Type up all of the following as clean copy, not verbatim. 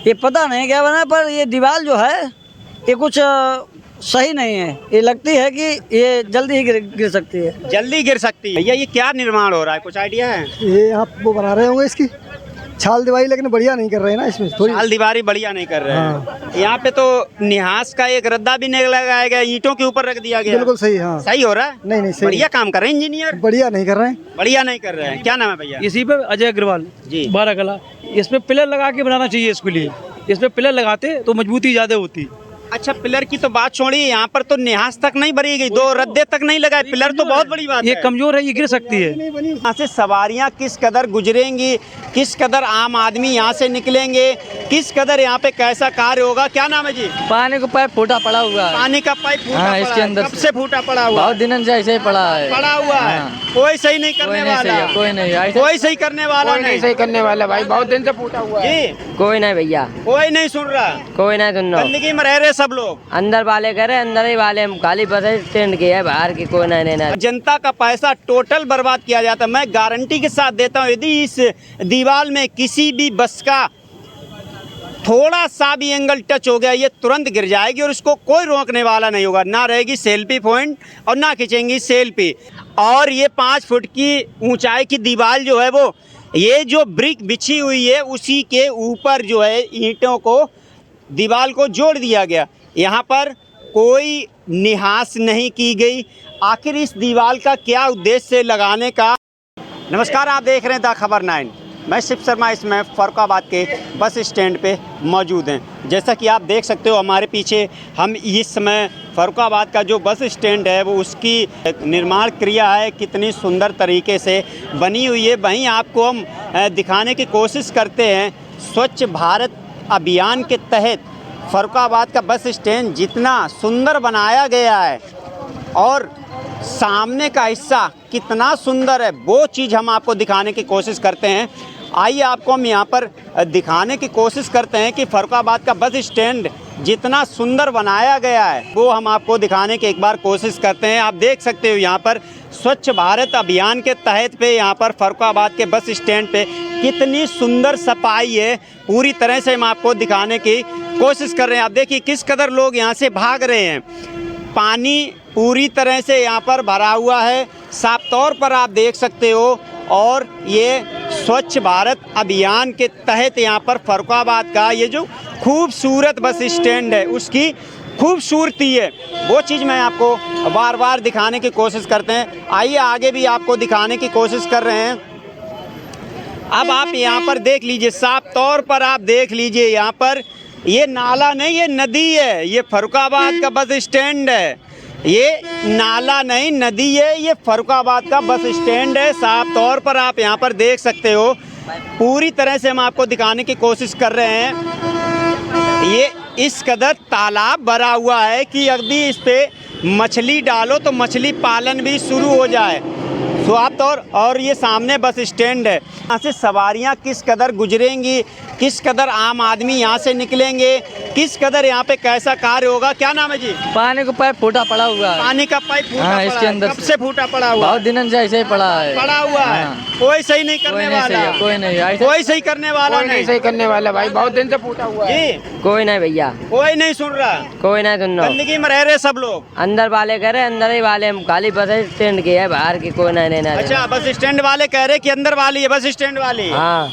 ये पता नहीं क्या बना, पर ये दीवार जो है ये कुछ सही नहीं है। ये लगती है कि ये जल्दी ही गिर सकती है। जल्दी गिर सकती है। भैया ये क्या निर्माण हो रहा है, कुछ आइडिया है? ये आप वो बना रहे होंगे इसकी छाल दीवारी, लेकिन बढ़िया नहीं कर रहे हैं ना, इसमें थोड़ी छाल दीवारी बढ़िया नहीं कर रहे हैं। यहाँ पे तो निहास का एक रद्दा भी नहीं लगाया गया, ईंटों के ऊपर रख दिया गया। बिल्कुल सही। हाँ, सही हो रहा है? नहीं सही, बढ़िया काम कर रहे हैं इंजीनियर। बढ़िया नहीं कर रहे हैं। बढ़िया नहीं कर रहे हैं। क्या नाम है भैया? इसी पे अजय अग्रवाल जी। 12 कला। इसमें पिलर लगा के बनाना चाहिए इसके लिए। इसमें पिलर लगाते तो मजबूती ज्यादा होती। अच्छा, पिलर की तो बात छोड़िए, यहाँ पर तो निहास तक नहीं भरी गई, 2 रद्दे तक नहीं लगाए। पिलर तो बहुत बड़ी बात है। ये कमजोर है, ये गिर सकती है। यहाँ से सवारियाँ किस कदर गुजरेंगी, किस कदर आम आदमी यहाँ से निकलेंगे, किस कदर यहाँ पे कैसा कार्य होगा। क्या नाम है जी? पानी का पाइप फूटा पड़ा हुआ है। पानी का पाइप फूटा हाँ, पड़ा इसके है। अंदर कब से फूटा पड़ा हुआ? बहुत दिनों से ऐसे ही पड़ा है। पड़ा हुआ है। कोई सही नहीं करने वाला। कोई नहीं, कोई सही करने वाला नहीं। सही करने वाला भाई, बहुत दिन से फूटा हुआ है। जी, कोई नहीं भैया, कोई नहीं सुन रहा। कोई नहीं सुन रहा। गंदगी में रह रहे सब लोग। अंदर वाले करे, अंदर ही वाले खाली बस स्टैंड की है, बाहर की कोई नहीं लेना। जनता का पैसा टोटल बर्बाद किया जाता है। मैं गारंटी के साथ देता हूँ, यदि इस दीवार में किसी भी बस का थोड़ा सा भी एंगल टच हो गया, ये तुरंत गिर जाएगी और इसको कोई रोकने वाला नहीं होगा। ना रहेगी सेल्फी पॉइंट और ना खींचेंगी सेल्फी। और ये 5 फुट की ऊंचाई की दीवार जो है वो, ये जो ब्रिक बिछी हुई है उसी के ऊपर जो है ईंटों को, दीवार को जोड़ दिया गया। यहाँ पर कोई निहास नहीं की गई। आखिर इस दीवार का क्या उद्देश्य लगाने का। नमस्कार, आप देख रहे हैं द खबर 9। मैं शिव शर्मा इसमें फरुखाबाद के बस स्टैंड पे मौजूद हैं। जैसा कि आप देख सकते हो हमारे पीछे, हम इस समय फरुखाबाद का जो बस स्टैंड है वो उसकी निर्माण क्रिया है, कितनी सुंदर तरीके से बनी हुई है। वहीं आपको हम दिखाने की कोशिश करते हैं। स्वच्छ भारत अभियान के तहत फरुखाबाद का बस स्टैंड जितना सुंदर बनाया गया है और सामने का हिस्सा कितना सुंदर है, वो चीज़ हम आपको दिखाने की कोशिश करते हैं। आइए आपको हम यहाँ पर दिखाने की कोशिश करते हैं कि फरुखाबाद का बस स्टैंड जितना सुंदर बनाया गया है वो हम आपको दिखाने की एक बार कोशिश करते हैं। आप देख सकते हो यहाँ पर स्वच्छ भारत अभियान के तहत पे यहाँ पर फरुखाबाद के बस स्टैंड पे कितनी सुंदर सफाई है, पूरी तरह से हम आपको दिखाने की कोशिश कर रहे हैं। आप देखिए किस कदर लोग यहाँ से भाग रहे हैं। पानी पूरी तरह से यहाँ पर भरा हुआ है, साफ तौर पर आप देख सकते हो। और ये स्वच्छ भारत अभियान के तहत यहाँ पर फरुखाबाद का ये जो खूबसूरत बस स्टैंड है उसकी खूबसूरती है, वो चीज़ मैं आपको बार बार दिखाने की कोशिश करते हैं। आइए आगे भी आपको दिखाने की कोशिश कर रहे हैं। अब आप यहाँ पर देख लीजिए, साफ तौर पर आप देख लीजिए, यहाँ पर ये नाला नहीं, ये नदी है। ये फरुखाबाद का बस स्टैंड है, ये नाला नहीं नदी है। ये फरुखाबाद का बस स्टैंड है, साफ तौर पर आप यहाँ पर देख सकते हो। पूरी तरह से हम आपको दिखाने की कोशिश कर रहे हैं। ये इस कदर तालाब भरा हुआ है कि यदि इस पे मछली डालो तो मछली पालन भी शुरू हो जाए। साफ तौर और ये सामने बस स्टैंड है। यहाँ से सवारियाँ किस कदर गुजरेंगी, किस कदर आम आदमी यहाँ से निकलेंगे, किस कदर यहाँ पे कैसा कार्य होगा। क्या नाम है जी? पानी का पाइप फूटा पड़ा हुआ है। पानी का पाइप फूटा हाँ, पड़ा इसके है। अंदर कब से फूटा पड़ा हुआ? बहुत दिनों से ऐसे ही पड़ा है। पड़ा हुआ है। कोई सही नहीं करने वाला। कोई नहीं, कोई सही करने वाला नहीं। सही करने वाला भाई, बहुत दिन से फूटा हुआ है। जी, कोई नहीं भैया, कोई नहीं सुन रहा। कोई नहीं सुन रहा। गंदगी में रह रहे सब लोग। अंदर वाले करे, अंदर ही वाले खाली बस स्टैंड की है, बाहर की कोई नहीं लेना। अच्छा, बस स्टैंड वाले कह रहे कि अंदर वाली है, बस स्टैंड वाली। हाँ,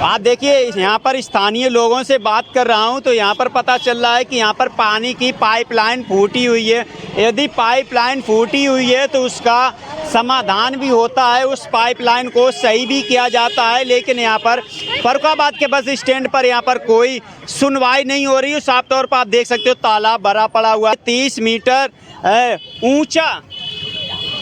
आप देखिए यहाँ पर स्थानीय लोगों से बात कर रहा हूँ तो यहाँ पर पता चल रहा है कि यहाँ पर पानी की पाइपलाइन फूटी हुई है। यदि पाइपलाइन फूटी हुई है तो उसका समाधान भी होता है, उस पाइपलाइन को सही भी किया जाता है। लेकिन यहाँ पर फरुखाबाद के बस स्टैंड पर यहाँ पर कोई सुनवाई नहीं हो रही है। साफ तौर पर आप देख सकते हो तालाब भरा पड़ा हुआ है। 30 मीटर ऊंचा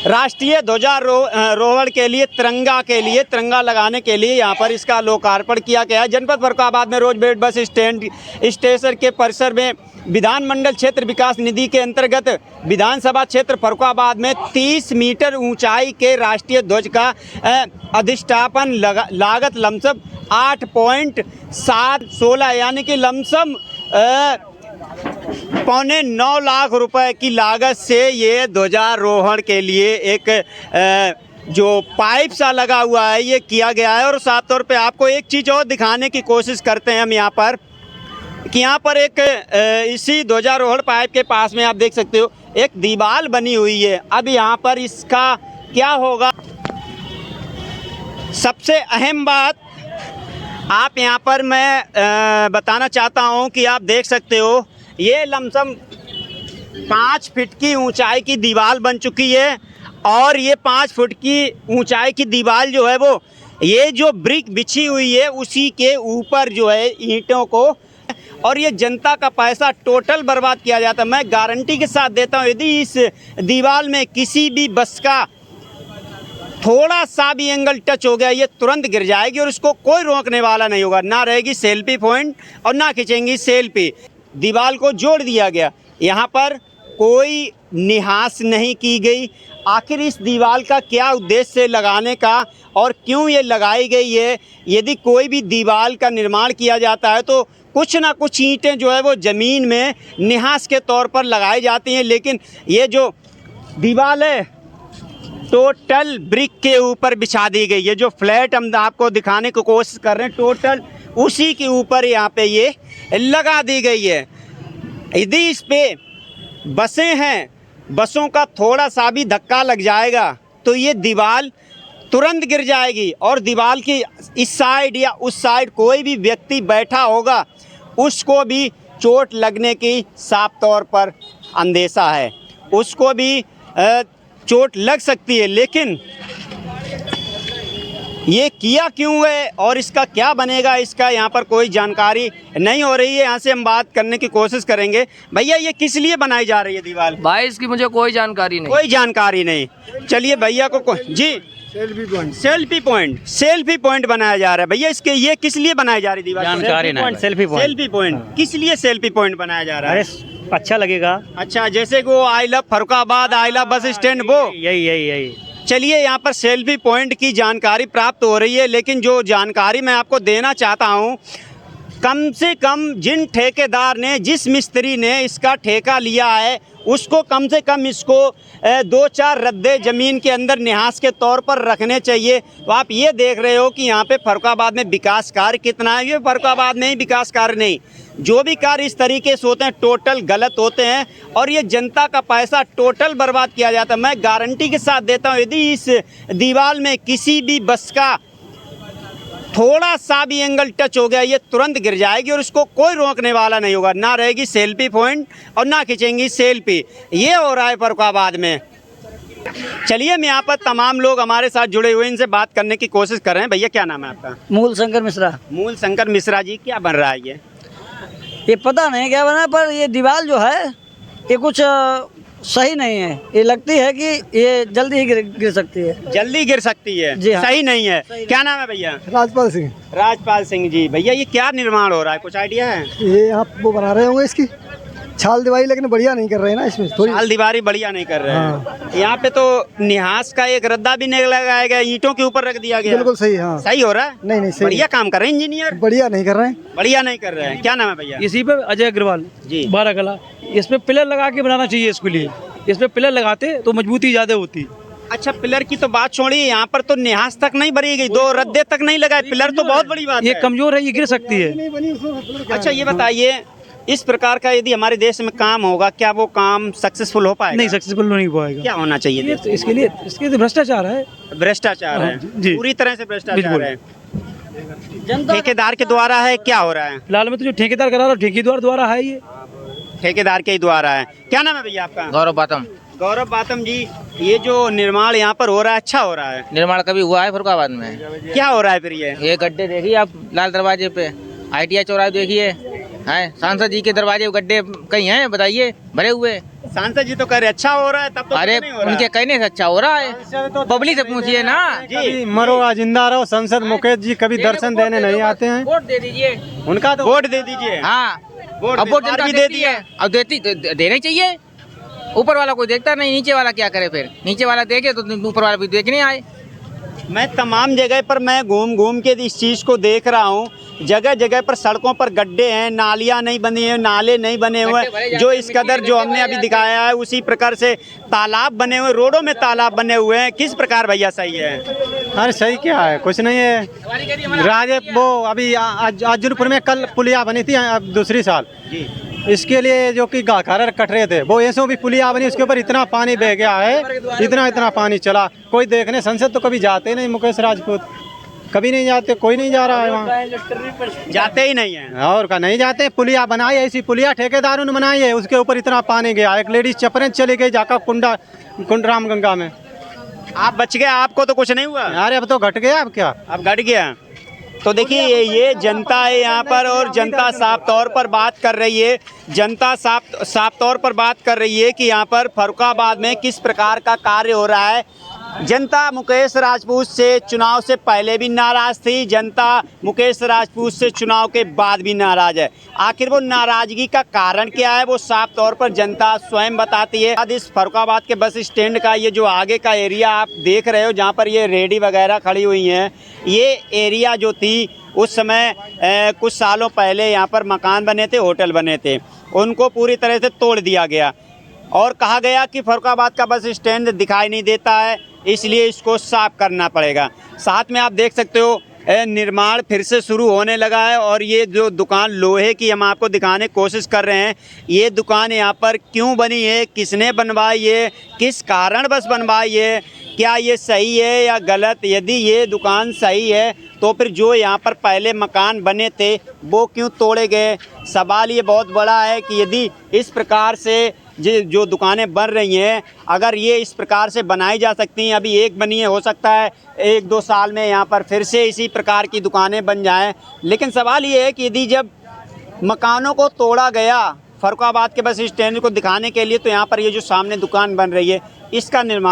राष्ट्रीय ध्वजारोहण के लिए तिरंगा लगाने के लिए यहाँ पर इसका लोकार्पण किया गया है। जनपद फरुखाबाद में रोजबेट बस स्टेशन के परिसर में विधानमंडल क्षेत्र विकास निधि के अंतर्गत विधानसभा क्षेत्र फरुखाबाद में 30 मीटर ऊंचाई के राष्ट्रीय ध्वज का अधिष्ठापन लागत लमसम 8.716 यानी कि लमसम 9.25 लाख रुपए की लागत से ये ध्वजारोहण के लिए एक जो पाइप सा लगा हुआ है ये किया गया है। और साफ तौर पे आपको एक चीज़ और दिखाने की कोशिश करते हैं हम यहाँ पर कि यहाँ पर एक इसी ध्वजारोहण पाइप के पास में आप देख सकते हो एक दीवार बनी हुई है। अब यहाँ पर इसका क्या होगा, सबसे अहम बात आप यहाँ पर मैं बताना चाहता हूँ कि आप देख सकते हो ये लमसम 5 फीट की ऊंचाई की दीवार बन चुकी है। और ये 5 फुट की ऊंचाई की दीवार जो है वो ये जो ब्रिक बिछी हुई है उसी के ऊपर जो है ईंटों को, और ये जनता का पैसा टोटल बर्बाद किया जाता है। मैं गारंटी के साथ देता हूँ यदि इस दीवार में किसी भी बस का थोड़ा सा भी एंगल टच हो गया ये तुरंत गिर जाएगी और इसको कोई रोकने वाला नहीं होगा। ना रहेगी सेल्फी पॉइंट और ना खींचेंगी सेल्फी। दीवार को जोड़ दिया गया, यहाँ पर कोई निहास नहीं की गई। आखिर इस दीवार का क्या उद्देश्य है लगाने का और क्यों ये लगाई गई है। यदि कोई भी दीवार का निर्माण किया जाता है तो कुछ ना कुछ ईंटें जो है वो ज़मीन में निहास के तौर पर लगाई जाती हैं, लेकिन ये जो दीवार है टोटल ब्रिक के ऊपर बिछा दी गई है। जो फ्लैट हम आपको दिखाने की कोशिश कर रहे हैं टोटल उसी के ऊपर यहाँ पे ये लगा दी गई है। यदि इस पे बसें हैं, बसों का थोड़ा सा भी धक्का लग जाएगा तो ये दीवार तुरंत गिर जाएगी और दीवार की इस साइड या उस साइड कोई भी व्यक्ति बैठा होगा उसको भी चोट लगने की साफ तौर पर अंदेशा है, उसको भी चोट लग सकती है। लेकिन ये किया क्यों है और इसका क्या बनेगा इसका यहाँ पर कोई जानकारी नहीं हो रही है। यहाँ से हम बात करने की कोशिश करेंगे। भैया ये किस लिए बनाई जा रही है दीवार? भाई इसकी मुझे कोई जानकारी नहीं। कोई जानकारी नहीं। चलिए भैया को जी सेल्फी पॉइंट बनाया जा रहा है। भैया इसके ये किस लिए बनाई जा रही दीवार? जानकारी नहीं। सेल्फी पॉइंट किस लिए सेल्फी पॉइंट बनाया जा रहा है? अच्छा लगेगा। अच्छा, जैसे कि वो I love Farrukhabad, I love bus stand, वो यही। चलिए यहाँ पर सेल्फी पॉइंट की जानकारी प्राप्त हो रही है, लेकिन जो जानकारी मैं आपको देना चाहता हूँ, कम से कम जिन ठेकेदार ने, जिस मिस्त्री ने इसका ठेका लिया है उसको कम से कम इसको 2-4 रद्दे ज़मीन के अंदर निहास के तौर पर रखने चाहिए। तो आप ये देख रहे हो कि यहाँ पे फरुखाबाद में विकास कार्य कितना है। ये फरुखाबाद में ही विकास कार्य नहीं, जो भी कार्य इस तरीके से होते हैं टोटल गलत होते हैं और ये जनता का पैसा टोटल बर्बाद किया जाता है। मैं गारंटी के साथ देता हूँ यदि इस दीवार में किसी भी बस का थोड़ा सा भी एंगल टच हो गया ये तुरंत गिर जाएगी और इसको कोई रोकने वाला नहीं होगा। ना रहेगी सेल्फी पॉइंट और ना खींचेंगी सेल्फी। ये हो रहा है फरुखाबाद में। चलिए मैं यहाँ पर तमाम लोग हमारे साथ जुड़े हुए इनसे बात करने की कोशिश कर रहे हैं। भैया क्या नाम है आपका? मूल शंकर मिश्रा। मूल शंकर मिश्रा जी, क्या बन रहा है ये पता नहीं क्या बना, पर ये दीवार जो है ये कुछ सही नहीं है। ये लगती है कि ये जल्दी ही गिर सकती है। जल्दी गिर सकती है जी हाँ। सही नहीं है। क्या नाम है भैया? राजपाल सिंह। राजपाल सिंह जी। भैया ये क्या निर्माण हो रहा है, कुछ आइडिया है? ये आप वो बना रहे होंगे इसकी छाल दीवारी, लेकिन बढ़िया नहीं कर रहे हैं ना इसमें थोड़ी। छाल दीवारी बढ़िया नहीं कर रहे हैं। यहाँ पे तो निहास का एक रद्दा भी नहीं लगाया गया, ईंटों के ऊपर रख दिया गया। बिल्कुल सही। हाँ सही हो रहा है? नहीं सही। बढ़िया काम कर रहे हैं इंजीनियर। बढ़िया नहीं कर रहे हैं। बढ़िया नहीं कर रहे हैं। क्या नाम है भैया? इसी पे अजय अग्रवाल जी। 12 कला। इसमें पिलर लगा के बनाना चाहिए इसके लिए। इसमें पिलर लगाते तो मजबूती ज्यादा होती। अच्छा, पिलर की तो बात छोड़िए, यहाँ पर तो निहास तक नहीं भरी गई, 2 रद्दे तक नहीं लगाए। पिलर तो बहुत बड़ी बात है। ये कमजोर है, ये गिर सकती है। अच्छा ये बताइए, इस प्रकार का यदि हमारे देश में काम होगा क्या वो काम सक्सेसफुल हो पाएगा? नहीं, सक्सेसफुल नहीं पाएगा। क्या होना चाहिए? ये तो इसके लिए तो भ्रष्टाचार है। भ्रष्टाचार है जी। पूरी तरह से भ्रष्टाचार है। जनता ठेकेदार के द्वारा है, क्या हो रहा है? फिलहाल में तो जो ठेकेदार करा रहा है ठेकेदार द्वारा है। ये ठेकेदार के ही द्वारा है। क्या नाम है भैया आपका? गौरव बातम। गौरव बातम जी, ये जो निर्माण यहाँ पर हो रहा है अच्छा हो रहा है? निर्माण कभी हुआ है फरुखाबाद में? क्या हो रहा है फिर ये गड्ढे देखिए आप लाल दरवाजे पे, ITI चौराहे देखिए, हैं सांसद जी के दरवाजे गड्ढे कहीं हैं बताइए भरे हुए? सांसद जी तो कह रहे अच्छा हो रहा है, तब तो अरे नहीं हो रहा उनके है। कहने से अच्छा हो रहा है, पब्लिक से पूछिए ना। जी मरो या जिंदा रहो, सांसद मुकेश जी कभी दर्शन देने नहीं आते हैं। वोट दे दीजिए। उनका तो वोट दे दीजिए। हाँ अब वोट जनता भी देती है, अब देना ही चाहिए। ऊपर वाला कोई देखता नहीं, नीचे वाला क्या करे फिर? नीचे वाला देखे तो ऊपर वाला भी देखने आए। मैं तमाम जगह पर मैं घूम घूम के इस चीज़ को देख रहा हूँ जगह जगह पर सड़कों पर गड्ढे हैं, नालियाँ नहीं बनी हैं, नाले नहीं बने हुए हैं, जो इस कदर जो हमने अभी दिखाया है उसी प्रकार से तालाब बने हुए, रोडों में तालाब बने हुए हैं। किस प्रकार भैया सही है? अरे सही क्या है, कुछ नहीं है। राजे वो अभी अज्जरपुर में कल पुलिया बनी थी, अब दूसरी साल जी। इसके लिए जो कि गाखार कट रहे थे, वो ऐसों भी पुलिया बनी, उसके ऊपर इतना पानी बह गया है, इतना पानी चला। कोई देखने संसद तो कभी जाते नहीं, मुकेश राजपूत कभी नहीं जाते, कोई नहीं जा रहा है वहाँ, जाते ही नहीं है। और का नहीं जाते। पुलिया बनाई है, ऐसी पुलिया ठेकेदारों ने बनाई है, उसके ऊपर इतना पानी गया। एक लेडीज चपरें चली गई जाकर कुंड रामगंगा में। आप बच गए, आपको तो कुछ नहीं हुआ? अरे अब तो घट गया, अब क्या, अब घट गया। तो देखिए ये जनता है यहाँ पर, और जनता साफ तौर पर बात कर रही है, जनता साफ तौर पर बात कर रही है कि यहाँ पर फर्रुखाबाद में किस प्रकार का कार्य हो रहा है। जनता मुकेश राजपूत से चुनाव से पहले भी नाराज़ थी, जनता मुकेश राजपूत से चुनाव के बाद भी नाराज़ है। आखिर वो नाराज़गी का कारण क्या है, वो साफ तौर पर जनता स्वयं बताती है। आज इस फर्रुखाबाद के बस स्टैंड का ये जो आगे का एरिया आप देख रहे हो, जहाँ पर ये रेडी वगैरह खड़ी हुई हैं, ये एरिया जो थी उस समय कुछ सालों पहले यहाँ पर मकान बने थे, होटल बने थे, उनको पूरी तरह से तोड़ दिया गया और कहा गया कि फर्रुखाबाद का बस स्टैंड दिखाई नहीं देता है, इसलिए इसको साफ करना पड़ेगा। साथ में आप देख सकते हो निर्माण फिर से शुरू होने लगा है, और ये जो दुकान लोहे की हम आपको दिखाने की कोशिश कर रहे हैं, ये दुकान यहाँ पर क्यों बनी है, किसने बनवाई है, किस कारण बस बनवाई है, क्या ये सही है या गलत। यदि ये दुकान सही है तो फिर जो यहाँ पर पहले मकान बने थे वो क्यों तोड़े गए। सवाल ये बहुत बड़ा है कि यदि इस प्रकार से जो दुकानें बन रही हैं, अगर ये इस प्रकार से बनाई जा सकती हैं, अभी एक बनी है, हो सकता है 1-2 साल में यहाँ पर फिर से इसी प्रकार की दुकानें बन जाएं। लेकिन सवाल ये है कि यदि जब मकानों को तोड़ा गया फर्रुखाबाद के बस स्टैंड को दिखाने के लिए, तो यहाँ पर ये जो सामने दुकान बन रही है इसका निर्माण